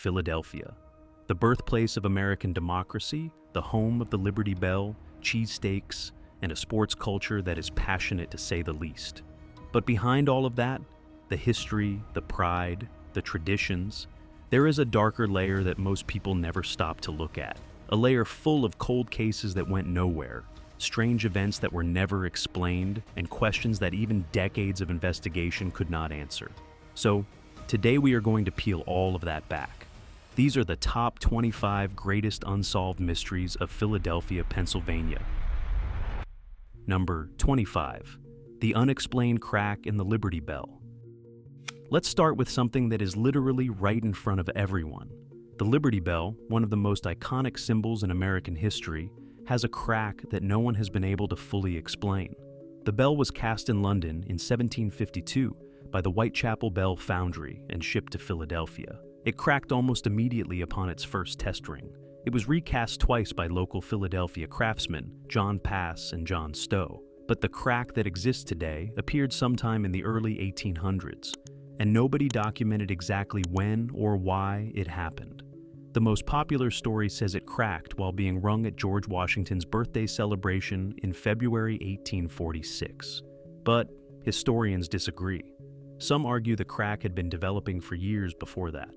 Philadelphia, the birthplace of American democracy, the home of the Liberty Bell, cheesesteaks, and a sports culture that is passionate to say the least. But behind all of that, the history, the pride, the traditions, there is a darker layer that most people never stop to look at. A layer full of cold cases that went nowhere, strange events that were never explained, and questions that even decades of investigation could not answer. So, today we are going to peel all of that back. These are the top 25 greatest unsolved mysteries of Philadelphia, Pennsylvania. Number 25. The unexplained crack in the Liberty Bell. Let's start with something that is literally right in front of everyone. The Liberty Bell, one of the most iconic symbols in American history, has a crack that no one has been able to fully explain. The bell was cast in London in 1752 by the Whitechapel Bell Foundry and shipped to Philadelphia. It cracked almost immediately upon its first test ring. It was recast twice by local Philadelphia craftsmen, John Pass and John Stowe. But the crack that exists today appeared sometime in the early 1800s, and nobody documented exactly when or why it happened. The most popular story says it cracked while being rung at George Washington's birthday celebration in February 1846. But historians disagree. Some argue the crack had been developing for years before that.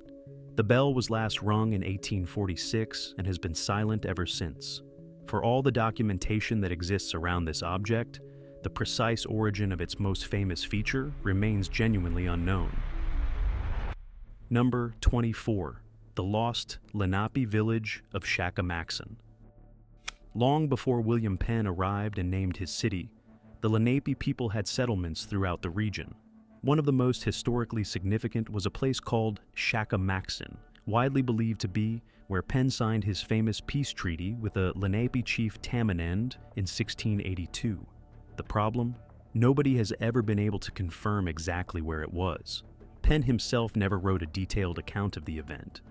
The bell was last rung in 1846 and has been silent ever since. For all the documentation that exists around this object, the precise origin of its most famous feature remains genuinely unknown. Number 24. The lost Lenape village of Shakamaxon. Long before William Penn arrived and named his city, the Lenape people had settlements throughout the region. One of the most historically significant was a place called Shakamaxon, widely believed to be where Penn signed his famous peace treaty with the Lenape chief Tamanend in 1682. The problem? Nobody has ever been able to confirm exactly where it was. Penn himself never wrote a detailed account of the event,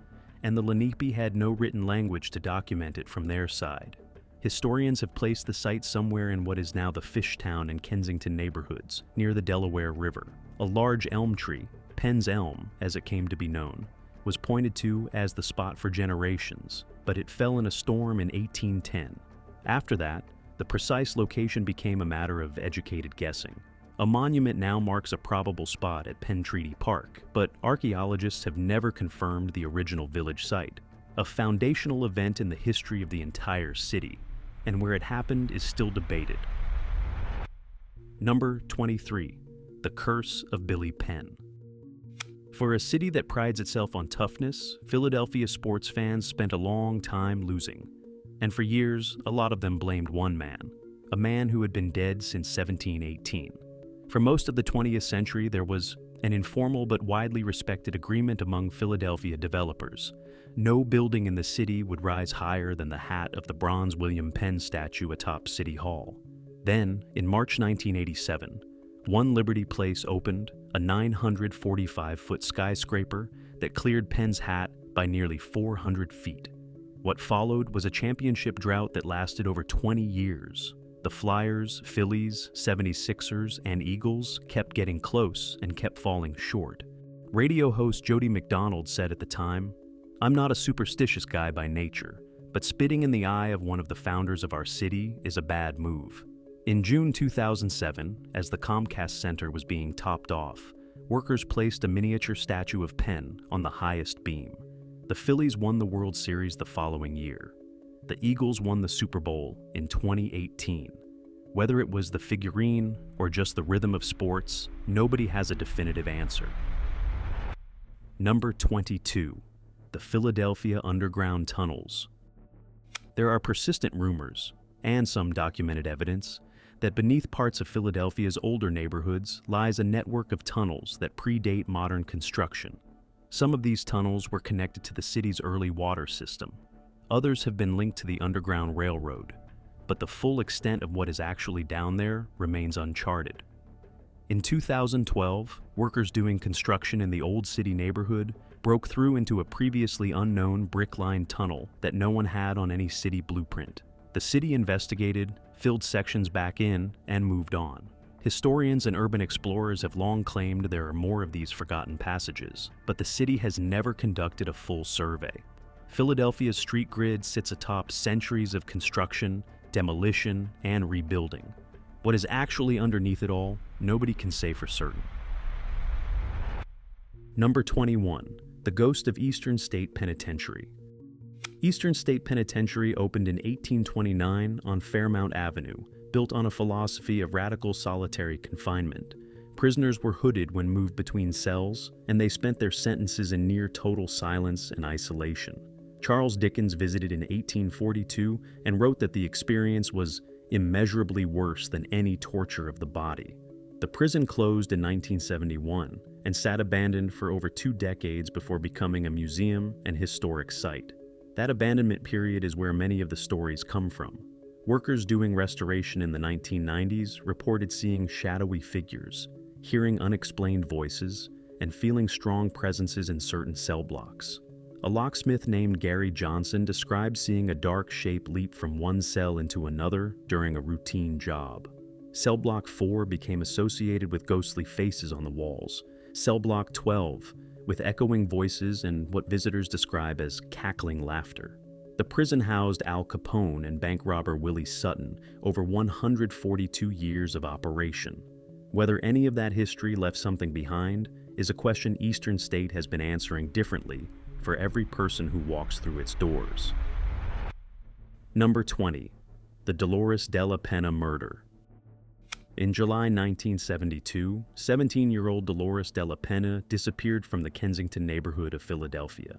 and the Lenape had no written language to document it from their side. Historians have placed the site somewhere in what is now the Fishtown and Kensington neighborhoods, near the Delaware River. A large elm tree, Penn's Elm as it came to be known, was pointed to as the spot for generations, but it fell in a storm in 1810. After that, the precise location became a matter of educated guessing. A monument now marks a probable spot at Penn Treaty Park, but archaeologists have never confirmed the original village site, a foundational event in the history of the entire city, and where it happened is still debated. Number 23. The Curse of Billy Penn. For a city that prides itself on toughness, Philadelphia sports fans spent a long time losing. And for years, a lot of them blamed one man, a man who had been dead since 1718. For most of the 20th century, there was an informal but widely respected agreement among Philadelphia developers. No building in the city would rise higher than the hat of the bronze William Penn statue atop City Hall. Then, in March 1987, One Liberty Place opened, a 945-foot skyscraper that cleared Penn's hat by nearly 400 feet. What followed was a championship drought that lasted over 20 years. The Flyers, Phillies, 76ers, and Eagles kept getting close and kept falling short. Radio host Jody McDonald said at the time, "I'm not a superstitious guy by nature, but spitting in the eye of one of the founders of our city is a bad move." In June 2007, as the Comcast Center was being topped off, workers placed a miniature statue of Penn on the highest beam. The Phillies won the World Series the following year. The Eagles won the Super Bowl in 2018. Whether it was the figurine or just the rhythm of sports, nobody has a definitive answer. Number 22. The Philadelphia Underground Tunnels. There are persistent rumors, and some documented evidence, that beneath parts of Philadelphia's older neighborhoods lies a network of tunnels that predate modern construction. Some of these tunnels were connected to the city's early water system. Others have been linked to the Underground Railroad, but the full extent of what is actually down there remains uncharted. In 2012, workers doing construction in the Old City neighborhood broke through into a previously unknown brick-lined tunnel that no one had on any city blueprint. The city investigated, filled sections back in, and moved on. Historians and urban explorers have long claimed there are more of these forgotten passages, but the city has never conducted a full survey. Philadelphia's street grid sits atop centuries of construction, demolition, and rebuilding. What is actually underneath it all, nobody can say for certain. Number 21. The Ghost of Eastern State Penitentiary. Eastern State Penitentiary opened in 1829 on Fairmount Avenue, built on a philosophy of radical solitary confinement. Prisoners were hooded when moved between cells, and they spent their sentences in near total silence and isolation. Charles Dickens visited in 1842 and wrote that the experience was immeasurably worse than any torture of the body. The prison closed in 1971 and sat abandoned for over 2 decades before becoming a museum and historic site. That abandonment period is where many of the stories come from. Workers doing restoration in the 1990s reported seeing shadowy figures, hearing unexplained voices, and feeling strong presences in certain cell blocks. A locksmith named Gary Johnson described seeing a dark shape leap from one cell into another during a routine job. Cell block 4 became associated with ghostly faces on the walls. Cell block 12 with echoing voices and what visitors describe as cackling laughter. The prison housed Al Capone and bank robber Willie Sutton over 142 years of operation. Whether any of that history left something behind is a question Eastern State has been answering differently for every person who walks through its doors. Number 20. The Dolores de la Pena Murder. In July 1972, 17-year-old Dolores de la Pena disappeared from the Kensington neighborhood of Philadelphia.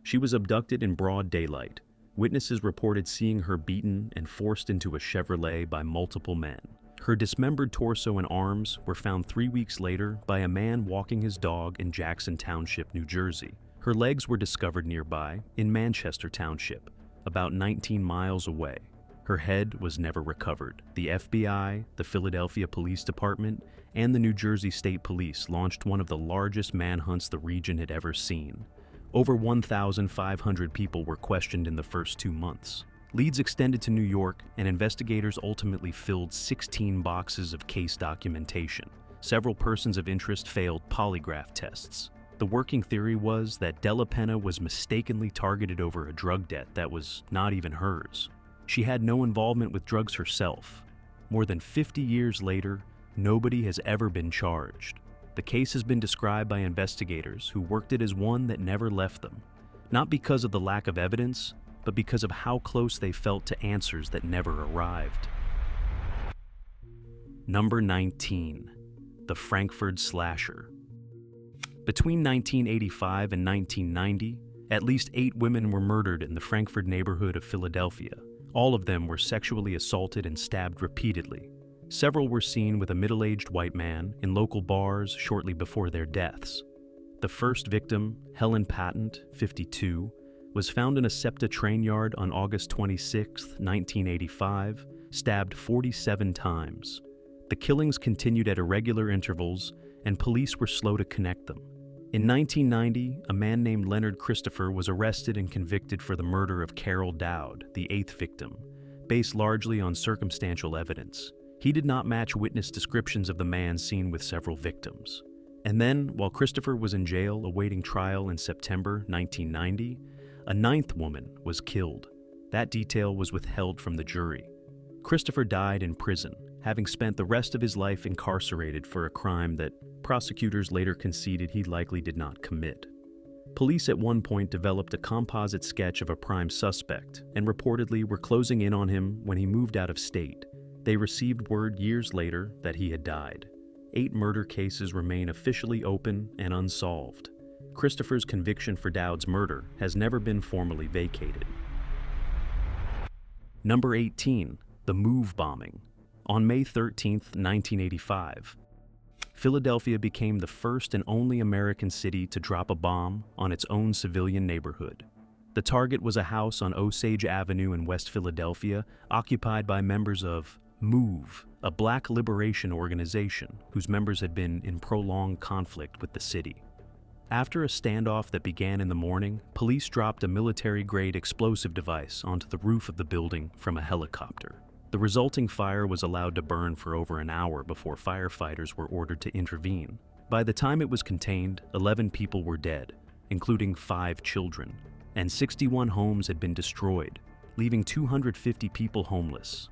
She was abducted in broad daylight. Witnesses reported seeing her beaten and forced into a Chevrolet by multiple men. Her dismembered torso and arms were found 3 weeks later by a man walking his dog in Jackson Township, New Jersey. Her legs were discovered nearby in Manchester Township, about 19 miles away. Her head was never recovered. The FBI, the Philadelphia Police Department, and the New Jersey State Police launched one of the largest manhunts the region had ever seen. Over 1,500 people were questioned in the first 2 months. Leads extended to New York, and investigators ultimately filled 16 boxes of case documentation. Several persons of interest failed polygraph tests. The working theory was that de la Pena was mistakenly targeted over a drug debt that was not even hers. She had no involvement with drugs herself. More than 50 years later, nobody has ever been charged. The case has been described by investigators who worked it as one that never left them, not because of the lack of evidence, but because of how close they felt to answers that never arrived. Number 19. The Frankfurt Slasher. Between 1985 and 1990, at least 8 women were murdered in the Frankfurt neighborhood of Philadelphia. All of them were sexually assaulted and stabbed repeatedly. Several were seen with a middle-aged white man in local bars shortly before their deaths. The first victim, Helen Patent, 52, was found in a SEPTA train yard on August 26, 1985, stabbed 47 times. The killings continued at irregular intervals, and police were slow to connect them. In 1990, a man named Leonard Christopher was arrested and convicted for the murder of Carol Dowd, the 8th victim, based largely on circumstantial evidence. He did not match witness descriptions of the man seen with several victims. And then, while Christopher was in jail awaiting trial in September 1990, a 9th woman was killed. That detail was withheld from the jury. Christopher died in prison, having spent the rest of his life incarcerated for a crime that prosecutors later conceded he likely did not commit. Police at one point developed a composite sketch of a prime suspect and reportedly were closing in on him when he moved out of state. They received word years later that he had died. 8 murder cases remain officially open and unsolved. Christopher's conviction for Dowd's murder has never been formally vacated. Number 18. The Move Bombing. On May 13, 1985, Philadelphia became the first and only American city to drop a bomb on its own civilian neighborhood. The target was a house on Osage Avenue in West Philadelphia, occupied by members of MOVE, a black liberation organization whose members had been in prolonged conflict with the city. After a standoff that began in the morning, police dropped a military-grade explosive device onto the roof of the building from a helicopter. The resulting fire was allowed to burn for over an hour before firefighters were ordered to intervene. By the time it was contained, 11 people were dead, including 5 children, and 61 homes had been destroyed, leaving 250 people homeless.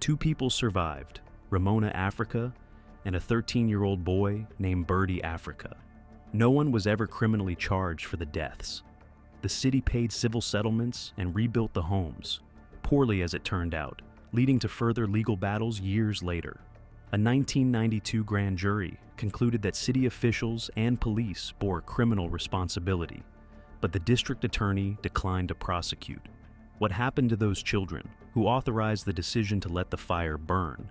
2 people survived, Ramona Africa and a 13-year-old boy named Birdie Africa. No one was ever criminally charged for the deaths. The city paid civil settlements and rebuilt the homes, poorly as it turned out, leading to further legal battles years later. A 1992 grand jury concluded that city officials and police bore criminal responsibility, but the district attorney declined to prosecute. What happened to those children who authorized the decision to let the fire burn,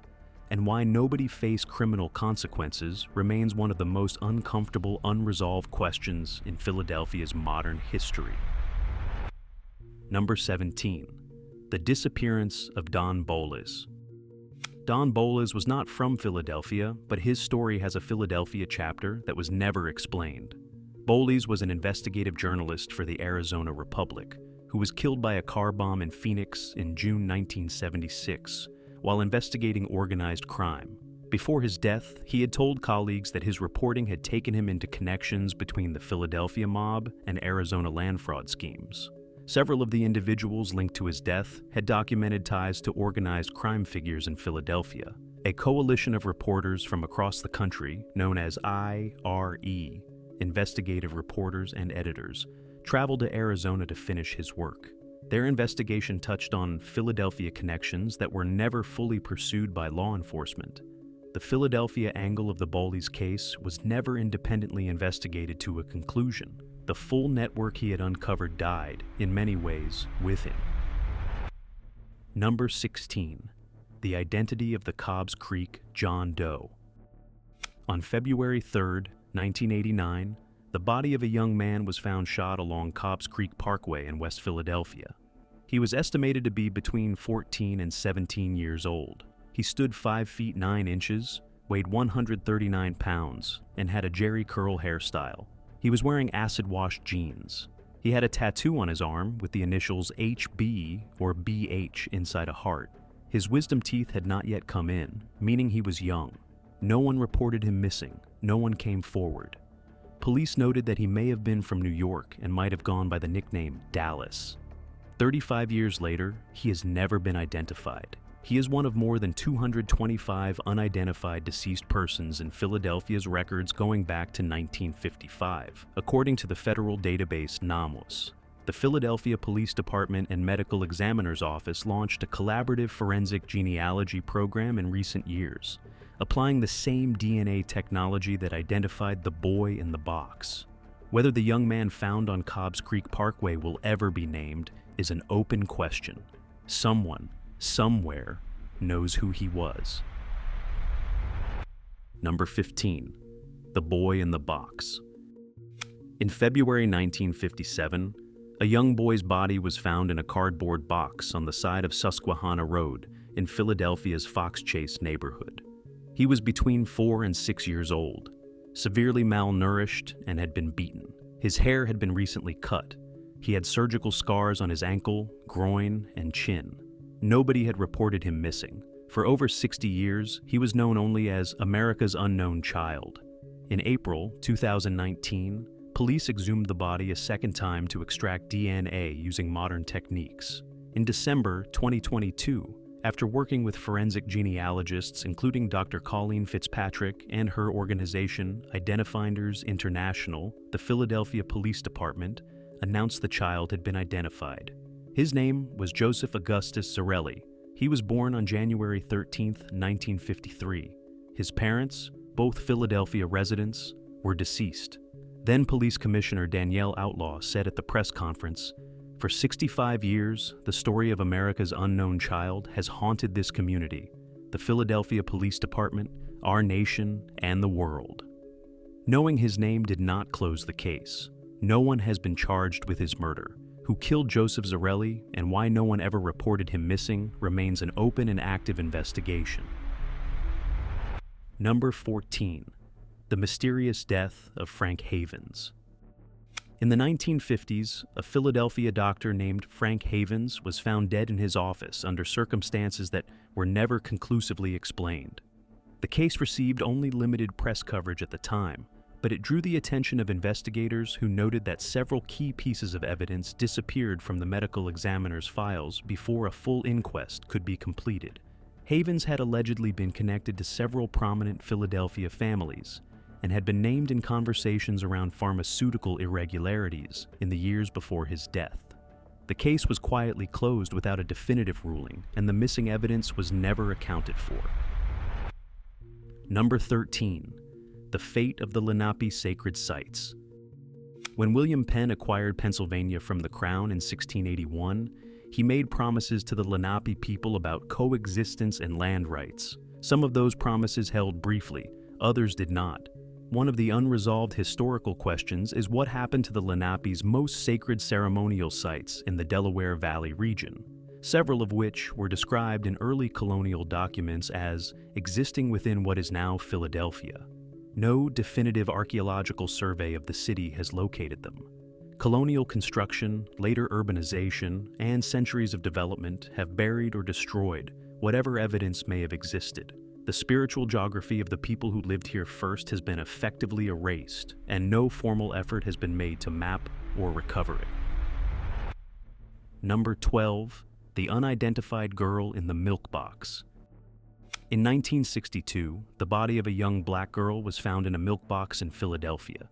and why nobody faced criminal consequences remains one of the most uncomfortable, unresolved questions in Philadelphia's modern history. Number 17. The disappearance of Don Bolas. Don Bolas was not from Philadelphia, but his story has a Philadelphia chapter that was never explained. Bolas was an investigative journalist for the Arizona Republic, who was killed by a car bomb in Phoenix in June 1976 while investigating organized crime. Before his death, he had told colleagues that his reporting had taken him into connections between the Philadelphia mob and Arizona land fraud schemes. Several of the individuals linked to his death had documented ties to organized crime figures in Philadelphia. A coalition of reporters from across the country, known as IRE, investigative reporters and editors, traveled to Arizona to finish his work. Their investigation touched on Philadelphia connections that were never fully pursued by law enforcement. The Philadelphia angle of the Bolas case was never independently investigated to a conclusion. The full network he had uncovered died, in many ways, with him. Number 16. The identity of the Cobbs Creek John Doe. On February 3, 1989, the body of a young man was found shot along Cobbs Creek Parkway in West Philadelphia. He was estimated to be between 14 and 17 years old. He stood 5 feet 9 inches, weighed 139 pounds, and had a Jerry curl hairstyle. He was wearing acid-washed jeans. He had a tattoo on his arm with the initials HB or BH inside a heart. His wisdom teeth had not yet come in, meaning he was young. No one reported him missing. No one came forward. Police noted that he may have been from New York and might have gone by the nickname Dallas. 35 years later, he has never been identified. He is one of more than 225 unidentified deceased persons in Philadelphia's records going back to 1955, according to the federal database NAMOS. The Philadelphia Police Department and Medical Examiner's Office launched a collaborative forensic genealogy program in recent years, applying the same DNA technology that identified the boy in the box. Whether the young man found on Cobbs Creek Parkway will ever be named is an open question. Someone, somewhere, knows who he was. Number 15. The boy in the box. In February 1957, a young boy's body was found in a cardboard box on the side of Susquehanna Road in Philadelphia's Fox Chase neighborhood. He was between 4 and 6 years old, severely malnourished, and had been beaten. His hair had been recently cut. He had surgical scars on his ankle, groin, and chin. Nobody had reported him missing. For over 60 years, he was known only as America's Unknown Child. In April 2019, police exhumed the body a second time to extract DNA using modern techniques. In December 2022, after working with forensic genealogists, including Dr. Colleen Fitzpatrick and her organization, Identifinders International, the Philadelphia Police Department announced the child had been identified. His name was Joseph Augustus Zarelli. He was born on January 13, 1953. His parents, both Philadelphia residents, were deceased. Then Police Commissioner Danielle Outlaw said at the press conference, "For 65 years, the story of America's unknown child has haunted this community, the Philadelphia Police Department, our nation, and the world." Knowing his name did not close the case. No one has been charged with his murder. Who killed Joseph Zarelli and why no one ever reported him missing remains an open and active investigation. Number 14. The mysterious death of Frank Havens. In the 1950s, a Philadelphia doctor named Frank Havens was found dead in his office under circumstances that were never conclusively explained. The case received only limited press coverage at the time, but it drew the attention of investigators who noted that several key pieces of evidence disappeared from the medical examiner's files before a full inquest could be completed. Havens had allegedly been connected to several prominent Philadelphia families and had been named in conversations around pharmaceutical irregularities in the years before his death. The case was quietly closed without a definitive ruling, and the missing evidence was never accounted for. Number 13. The fate of the Lenape sacred sites. When William Penn acquired Pennsylvania from the Crown in 1681, he made promises to the Lenape people about coexistence and land rights. Some of those promises held briefly, others did not. One of the unresolved historical questions is what happened to the Lenape's most sacred ceremonial sites in the Delaware Valley region, several of which were described in early colonial documents as existing within what is now Philadelphia. No definitive archaeological survey of the city has located them. Colonial construction, later urbanization, and centuries of development have buried or destroyed whatever evidence may have existed. The spiritual geography of the people who lived here first has been effectively erased, and no formal effort has been made to map or recover it. Number 12. The unidentified girl in the milk box. In 1962, the body of a young black girl was found in a milk box in Philadelphia.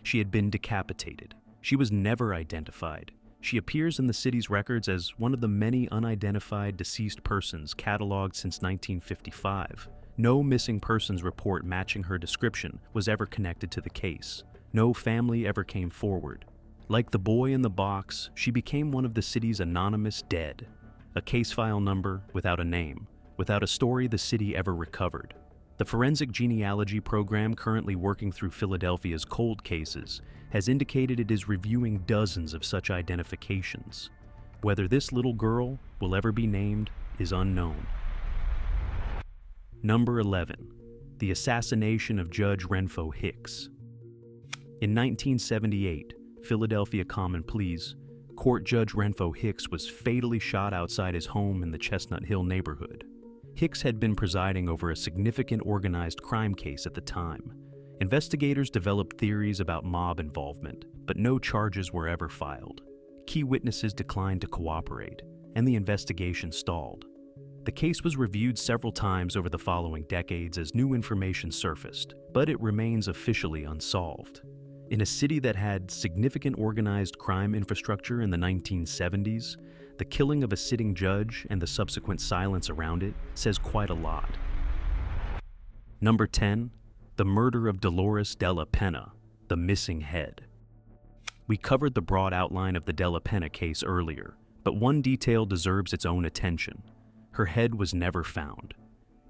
She had been decapitated. She was never identified. She appears in the city's records as one of the many unidentified deceased persons cataloged since 1955. No missing persons report matching her description was ever connected to the case. No family ever came forward. Like the boy in the box, she became one of the city's anonymous dead, a case file number without a name, without a story the city ever recovered. The forensic genealogy program currently working through Philadelphia's cold cases has indicated it is reviewing dozens of such identifications. Whether this little girl will ever be named is unknown. Number 11. The assassination of Judge Renfrew Hicks. In 1978, Philadelphia Common Pleas, Court Judge Renfrew Hicks was fatally shot outside his home in the Chestnut Hill neighborhood. Hicks had been presiding over a significant organized crime case at the time. Investigators developed theories about mob involvement, but no charges were ever filed. Key witnesses declined to cooperate, and the investigation stalled. The case was reviewed several times over the following decades as new information surfaced, but it remains officially unsolved. In a city that had significant organized crime infrastructure in the 1970s, the killing of a sitting judge and the subsequent silence around it says quite a lot. Number 10. The murder of Dolores Della Penna, the missing head. We covered the broad outline of the Della Penna case earlier, but one detail deserves its own attention. Her head was never found.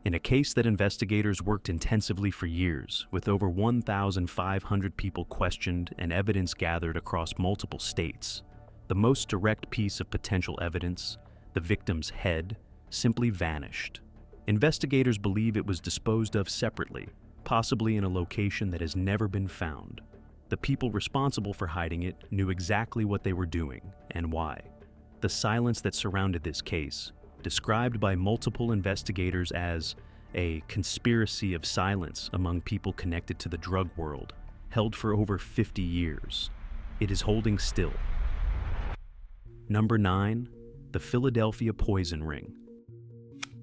In a case that investigators worked intensively for years, with over 1,500 people questioned and evidence gathered across multiple states, the most direct piece of potential evidence, the victim's head, simply vanished. Investigators believe it was disposed of separately, possibly in a location that has never been found. The people responsible for hiding it knew exactly what they were doing and why. The silence that surrounded this case, described by multiple investigators as a conspiracy of silence among people connected to the drug world, held for over 50 years. It is holding still. Number 9. The Philadelphia Poison Ring.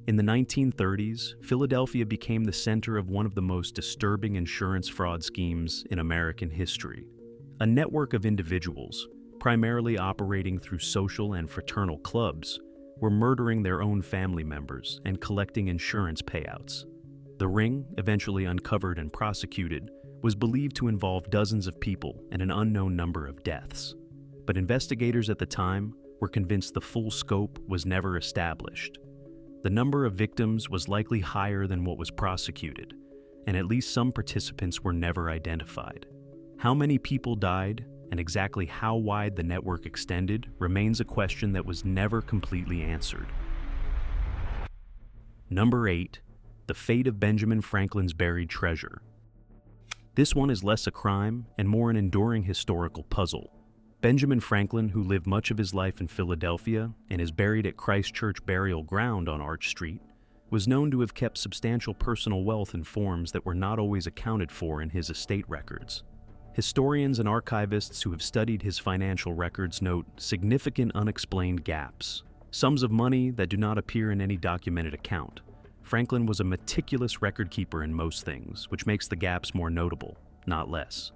In the 1930s, Philadelphia became the center of one of the most disturbing insurance fraud schemes in American history. A network of individuals, primarily operating through social and fraternal clubs, were murdering their own family members and collecting insurance payouts. The ring, eventually uncovered and prosecuted, was believed to involve dozens of people and an unknown number of deaths. But investigators at the time were convinced the full scope was never established. The number of victims was likely higher than what was prosecuted, and at least some participants were never identified. How many people died and exactly how wide the network extended remains a question that was never completely answered. Number 8. The fate of Benjamin Franklin's buried treasure. This one is less a crime and more an enduring historical puzzle. Benjamin Franklin, who lived much of his life in Philadelphia and is buried at Christ Church Burial Ground on Arch Street, was known to have kept substantial personal wealth in forms that were not always accounted for in his estate records. Historians and archivists who have studied his financial records note significant unexplained gaps, sums of money that do not appear in any documented account. Franklin was a meticulous record keeper in most things, which makes the gaps more notable, not less.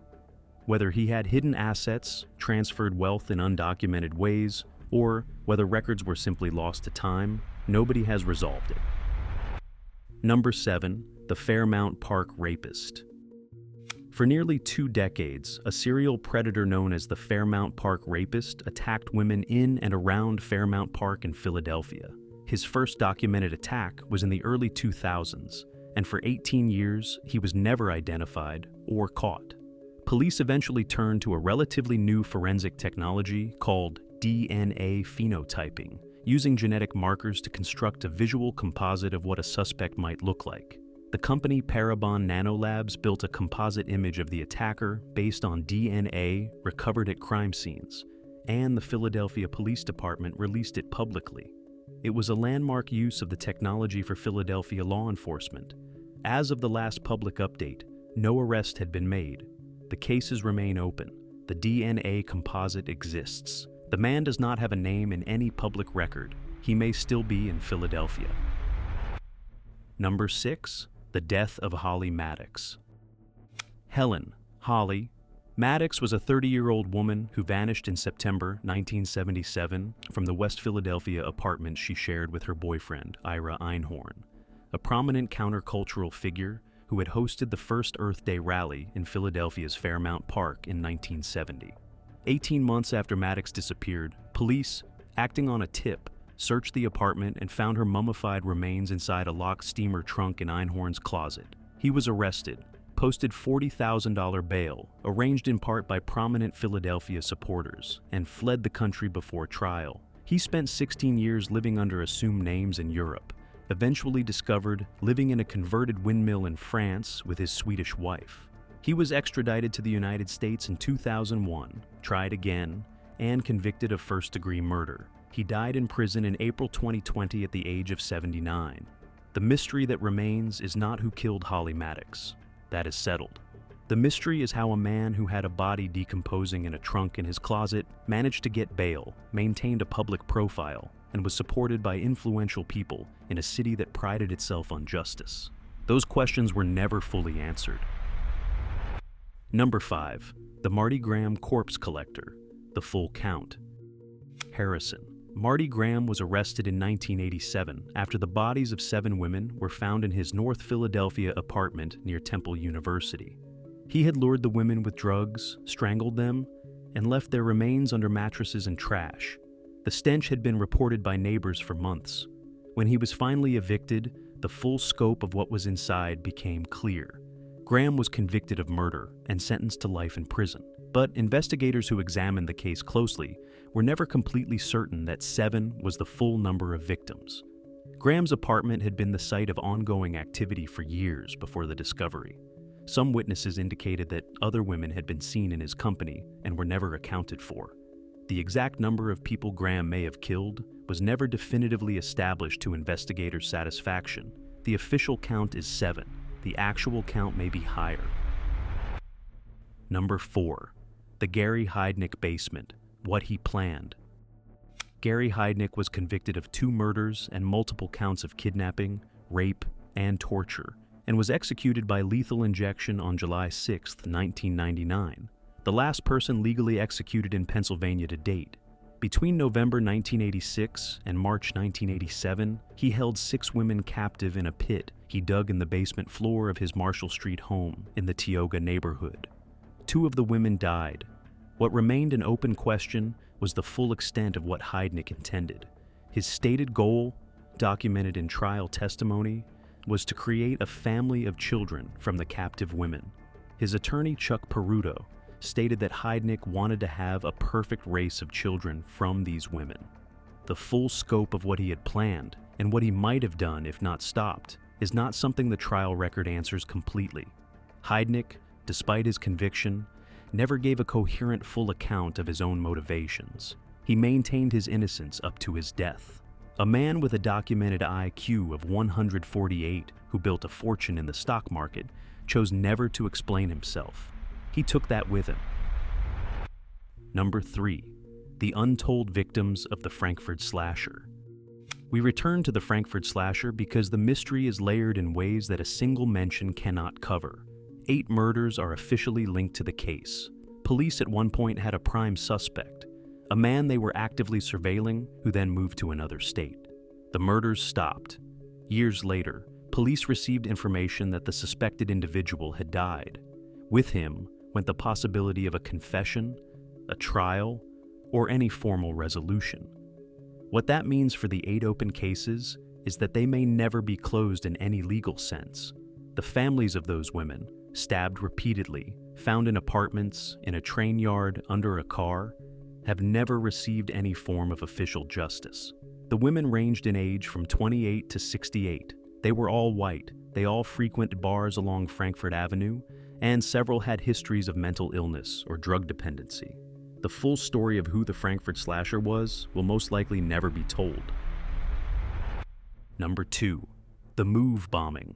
Whether he had hidden assets, transferred wealth in undocumented ways, or whether records were simply lost to time, nobody has resolved it. Number 7. The Fairmount Park Rapist. For nearly 2 decades, a serial predator known as the Fairmount Park Rapist attacked women in and around Fairmount Park in Philadelphia. His first documented attack was in the early 2000s, and for 18 years, he was never identified or caught. Police eventually turned to a relatively new forensic technology called DNA phenotyping, using genetic markers to construct a visual composite of what a suspect might look like. The company Parabon Nanolabs built a composite image of the attacker based on DNA recovered at crime scenes, and the Philadelphia Police Department released it publicly. It was a landmark use of the technology for Philadelphia law enforcement. As of the last public update, no arrest had been made. The cases remain open. The DNA composite exists. The man does not have a name in any public record. He may still be in Philadelphia. Number 6. The death of Holly Maddox. Helen Holly Maddox was a 30-year-old woman who vanished in September 1977 from the West Philadelphia apartment she shared with her boyfriend, Ira Einhorn, a prominent countercultural figure who had hosted the first Earth Day rally in Philadelphia's Fairmount Park in 1970. 18 months after Maddox disappeared, police, acting on a tip, searched the apartment and found her mummified remains inside a locked steamer trunk in Einhorn's closet. He was arrested, posted $40,000 bail, arranged in part by prominent Philadelphia supporters, and fled the country before trial. He spent 16 years living under assumed names in Europe, eventually discovered living in a converted windmill in France with his Swedish wife. He was extradited to the United States in 2001, tried again, and convicted of first-degree murder. He died in prison in April 2020 at the age of 79. The mystery that remains is not who killed Holly Maddox. That is settled. The mystery is how a man who had a body decomposing in a trunk in his closet managed to get bail, maintained a public profile, and was supported by influential people in a city that prided itself on justice. Those questions were never fully answered. Number 5. The Marty Graham Corpse Collector. The Full Count. Harrison. Marty Graham was arrested in 1987 after the bodies of 7 women were found in his North Philadelphia apartment near Temple University. He had lured the women with drugs, strangled them, and left their remains under mattresses and trash. The stench had been reported by neighbors for months. When he was finally evicted, the full scope of what was inside became clear. Graham was convicted of murder and sentenced to life in prison, but investigators who examined the case closely were never completely certain that 7 was the full number of victims. Graham's apartment had been the site of ongoing activity for years before the discovery. Some witnesses indicated that other women had been seen in his company and were never accounted for. The exact number of people Graham may have killed was never definitively established to investigators' satisfaction. The official count is 7. The actual count may be higher. Number 4. The Gary Heidnik Basement. What he planned. Gary Heidnik was convicted of 2 murders and multiple counts of kidnapping, rape, and torture, and was executed by lethal injection on July 6, 1999. The last person legally executed in Pennsylvania to date. Between November 1986 and March 1987, he held 6 women captive in a pit he dug in the basement floor of his Marshall Street home in the Tioga neighborhood. 2 of the women died. What remained an open question was the full extent of what Heidnik intended. His stated goal, documented in trial testimony, was to create a family of children from the captive women. His attorney, Chuck Peruto, stated that Heidnik wanted to have a perfect race of children from these women. The full scope of what he had planned, and what he might have done if not stopped, is not something the trial record answers completely. Heidnik, despite his conviction, never gave a coherent full account of his own motivations. He maintained his innocence up to his death. A man with a documented IQ of 148 who built a fortune in the stock market chose never to explain himself. He took that with him. Number 3. The untold victims of the Frankfurt Slasher. We return to the Frankfurt Slasher because the mystery is layered in ways that a single mention cannot cover. 8 murders are officially linked to the case. Police at one point had a prime suspect, a man they were actively surveilling who then moved to another state. The murders stopped. Years later, police received information that the suspected individual had died. With him went the possibility of a confession, a trial, or any formal resolution. What that means for the 8 open cases is that they may never be closed in any legal sense. The families of those women, stabbed repeatedly, found in apartments, in a train yard, under a car, have never received any form of official justice. The women ranged in age from 28 to 68. They were all white, they all frequented bars along Frankfurt Avenue, and several had histories of mental illness or drug dependency. The full story of who the Frankfurt Slasher was will most likely never be told. Number 2. The Move Bombing.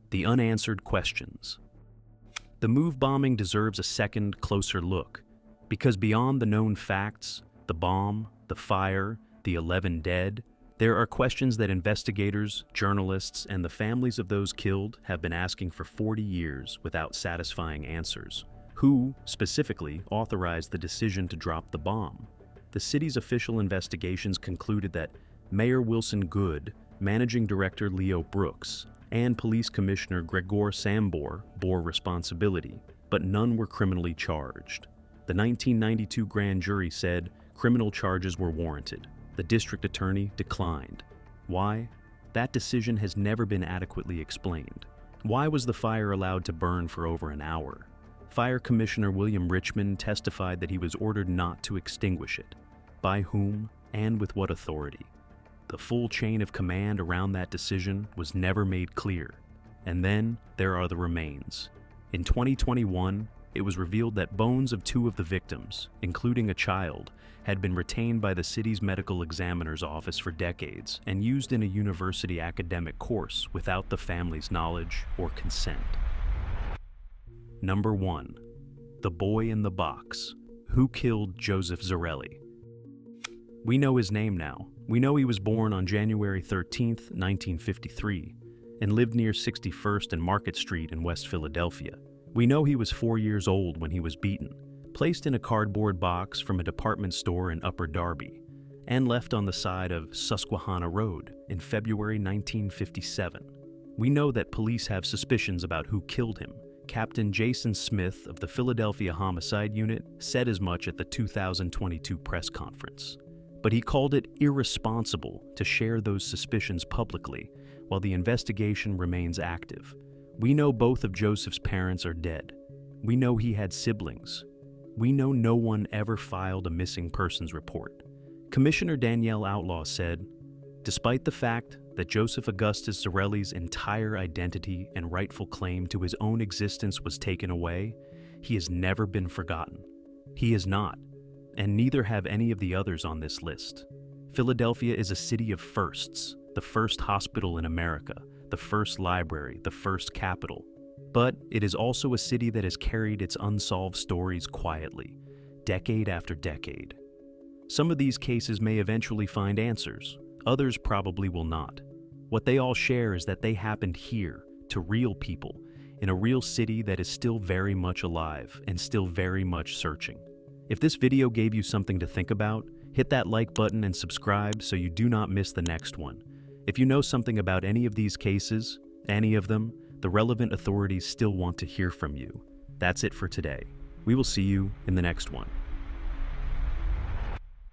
The Unanswered Questions. The Move bombing deserves a second, closer look, because beyond the known facts, the bomb, the fire, the 11 dead, there are questions that investigators, journalists, and the families of those killed have been asking for 40 years without satisfying answers. Who, specifically, authorized the decision to drop the bomb? The city's official investigations concluded that Mayor Wilson Good, Managing Director Leo Brooks, and Police Commissioner Gregor Sambor bore responsibility, but none were criminally charged. The 1992 grand jury said criminal charges were warranted. The district attorney declined. Why? That decision has never been adequately explained. Why was the fire allowed to burn for over an hour? Fire Commissioner William Richmond testified that he was ordered not to extinguish it. By whom and with what authority? The full chain of command around that decision was never made clear. And then there are the remains. In 2021, it was revealed that bones of 2 of the victims, including a child, had been retained by the city's medical examiner's office for decades and used in a university academic course without the family's knowledge or consent. Number 1. The Boy in the Box. Who killed Joseph Zarelli? We know his name now. We know he was born on January 13, 1953, and lived near 61st and Market Street in West Philadelphia. We know he was 4 years old when he was beaten, placed in a cardboard box from a department store in Upper Darby, and left on the side of Susquehanna Road in February 1957. We know that police have suspicions about who killed him. Captain Jason Smith of the Philadelphia Homicide Unit said as much at the 2022 press conference. But he called it irresponsible to share those suspicions publicly while the investigation remains active. We know both of Joseph's parents are dead. We know he had siblings. We know no one ever filed a missing persons report. Commissioner Danielle Outlaw said, despite the fact that Joseph Augustus Zarelli's entire identity and rightful claim to his own existence was taken away, he has never been forgotten. He is not, and neither have any of the others on this list. Philadelphia is a city of firsts, the first hospital in America, the first library, the first capital. But it is also a city that has carried its unsolved stories quietly, decade after decade. Some of these cases may eventually find answers, others probably will not. What they all share is that they happened here, to real people, in a real city that is still very much alive and still very much searching. If this video gave you something to think about, hit that like button and subscribe so you do not miss the next one. If you know something about any of these cases, any of them, the relevant authorities still want to hear from you. That's it for today. We will see you in the next one.